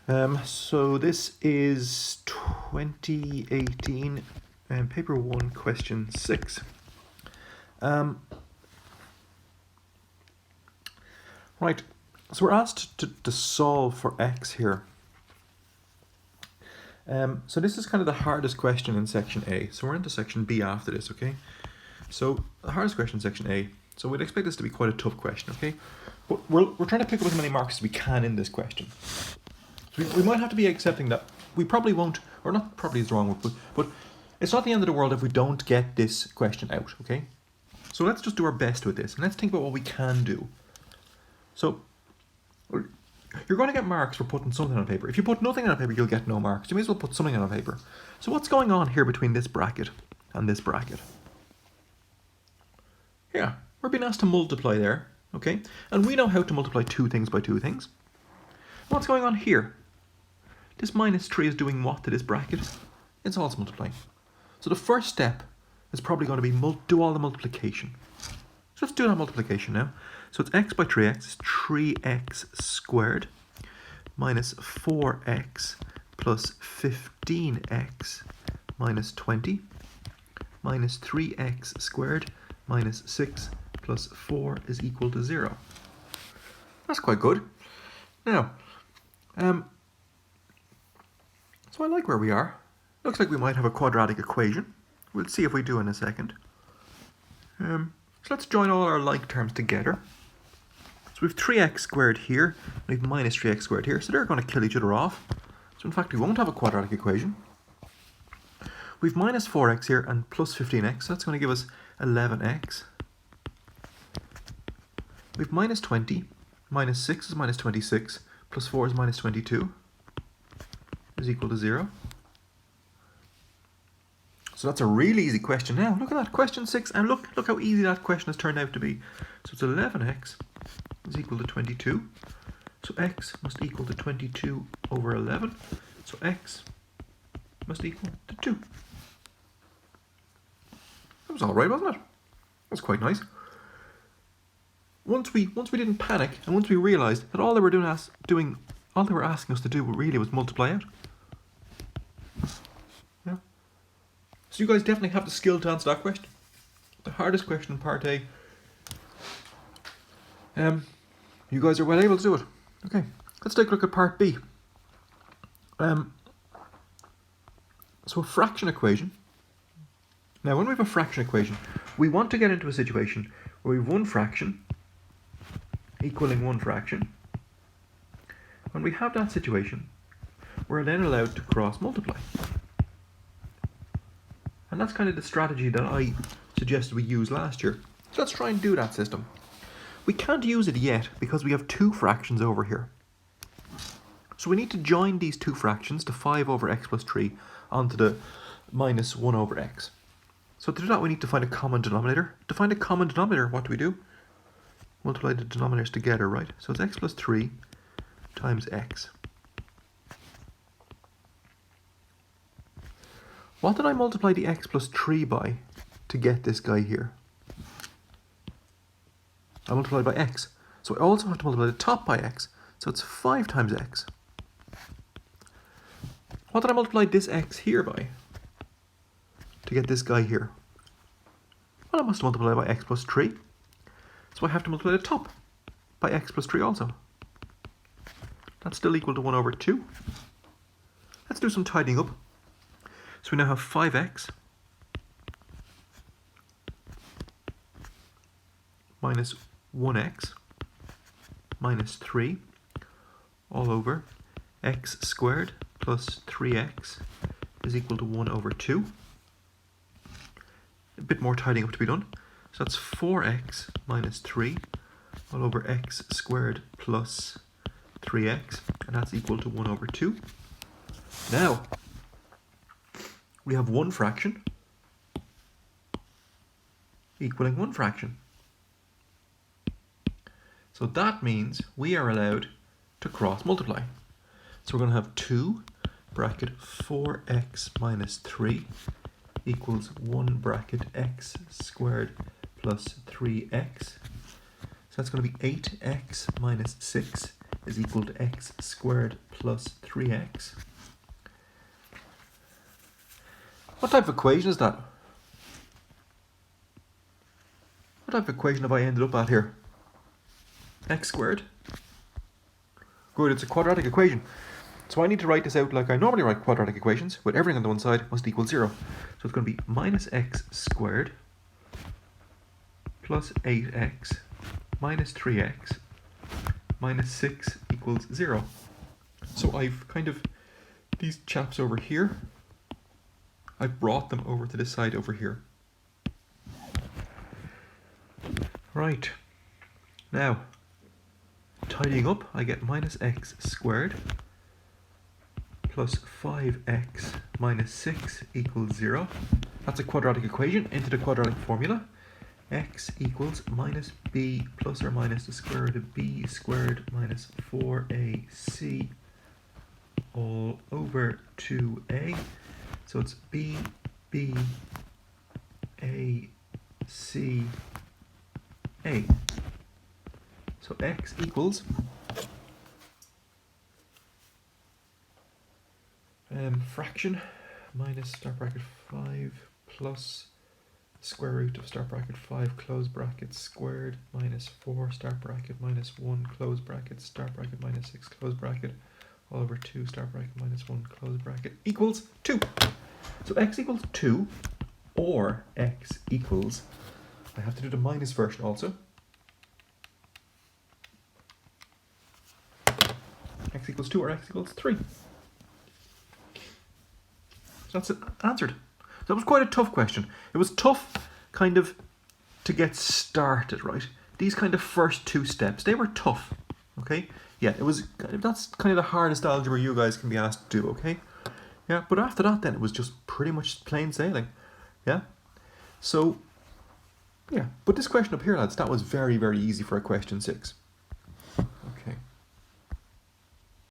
So this is 2018 paper 1 question 6. Right, so we're asked to solve for x here. So this is kind of the hardest question in section A. So we're into section B after this, okay? So the hardest question in section A. So we'd expect this to be quite a tough question, okay? But we're trying to pick up as many marks as we can in this question. So we might have to be accepting that we probably won't, or not probably is the wrong word, but it's not the end of the world if we don't get this question out, okay? So let's just do our best with this, and let's think about what we can do. So you're going to get marks for putting something on paper. If you put nothing on paper, you'll get no marks. You may as well put something on paper. So what's going on here between this bracket and this bracket? Yeah, we're being asked to multiply there, okay? And we know how to multiply two things by two things. What's going on here? This minus 3 is doing what to this bracket? It's also multiplying. So the first step is probably going to be do all the multiplication. So let's do that multiplication now. So it's x by 3x is 3x squared minus 4x plus 15x minus 20 minus 3x squared minus 6 plus 4 is equal to 0. That's quite good. Now, so I like where we are. Looks like we might have a quadratic equation. We'll see if we do in a second. So let's join all our like terms together. So we have 3x squared here, and we have minus 3x squared here, so they're going to kill each other off. So in fact we won't have a quadratic equation. We have minus 4x here and plus 15x, so that's going to give us 11x. We have minus 20, minus 6 is minus 26, plus 4 is minus 22, is equal to 0. So that's a really easy question now. Look at that, question 6, and look how easy that question has turned out to be. So it's 11x is equal to 22. So x must equal to 22 over 11. So x must equal to 2. That was all right, wasn't it? That's quite nice. Once we didn't panic, and once we realised that all they were asking us to do really was multiply out. Yeah. So you guys definitely have the skill to answer that question. The hardest question in part A. You guys are well able to do it. Okay, let's take a look at part B. So a fraction equation. Now when we have a fraction equation, we want to get into a situation where we have one fraction equaling one fraction. When we have that situation, we're then allowed to cross multiply. And that's kind of the strategy that I suggested we use last year. So let's try and do that system. We can't use it yet because we have two fractions over here. So we need to join these two fractions, the 5 over x plus 3, onto the minus 1 over x. So to do that we need to find a common denominator. To find a common denominator, what do? Multiply the denominators together, right? So it's x plus 3 times x. What did I multiply the x plus 3 by to get this guy here? I multiplied by x. So I also have to multiply the top by x. So it's 5 times x. What did I multiply this x here by to get this guy here? Well, I must multiply by x plus 3. So I have to multiply the top by x plus 3 also. That's still equal to 1 over 2. Let's do some tidying up. So we now have 5x minus 1x minus 3 all over x squared plus 3x is equal to 1 over 2. A bit more tidying up to be done. So that's 4x minus 3 all over x squared plus 3x, and that's equal to 1 over 2. Now, we have one fraction equaling one fraction. So that means we are allowed to cross multiply. So we're going to have 2 bracket 4x minus 3 equals 1 bracket x squared plus 3x. So that's going to be 8x minus 6 is equal to x squared plus 3x. What type of equation is that? What type of equation have I ended up at here? X squared? Good, it's a quadratic equation. So I need to write this out like I normally write quadratic equations, with everything on the one side must equal 0. So it's going to be minus x squared plus 8x minus 3x minus 6 equals 0. So I've kind of, these chaps over here, I've brought them over to this side over here. Right, now, tidying up, I get minus x squared plus 5x minus 6 equals 0. That's a quadratic equation into the quadratic formula. X equals minus b plus or minus the square root of b squared minus 4ac all over 2a. So it's b, a, c, a. So x equals fraction minus start bracket 5 plus square root of start bracket 5 close bracket squared minus 4 start bracket minus 1 close bracket start bracket minus 6 close bracket all over 2 start bracket minus 1 close bracket equals 2. So x equals 2, or x equals, I have to do the minus version also, x equals 2 or x equals 3. So that's it, answered. That was quite a tough question. It was tough kind of to get started, right? These kind of first two steps, they were tough, okay? Yeah, it was, that's kind of the hardest algebra you guys can be asked to do, okay? Yeah, but after that then it was just pretty much plain sailing, yeah? So, yeah, but this question up here, lads, that was very, very easy for a question 6.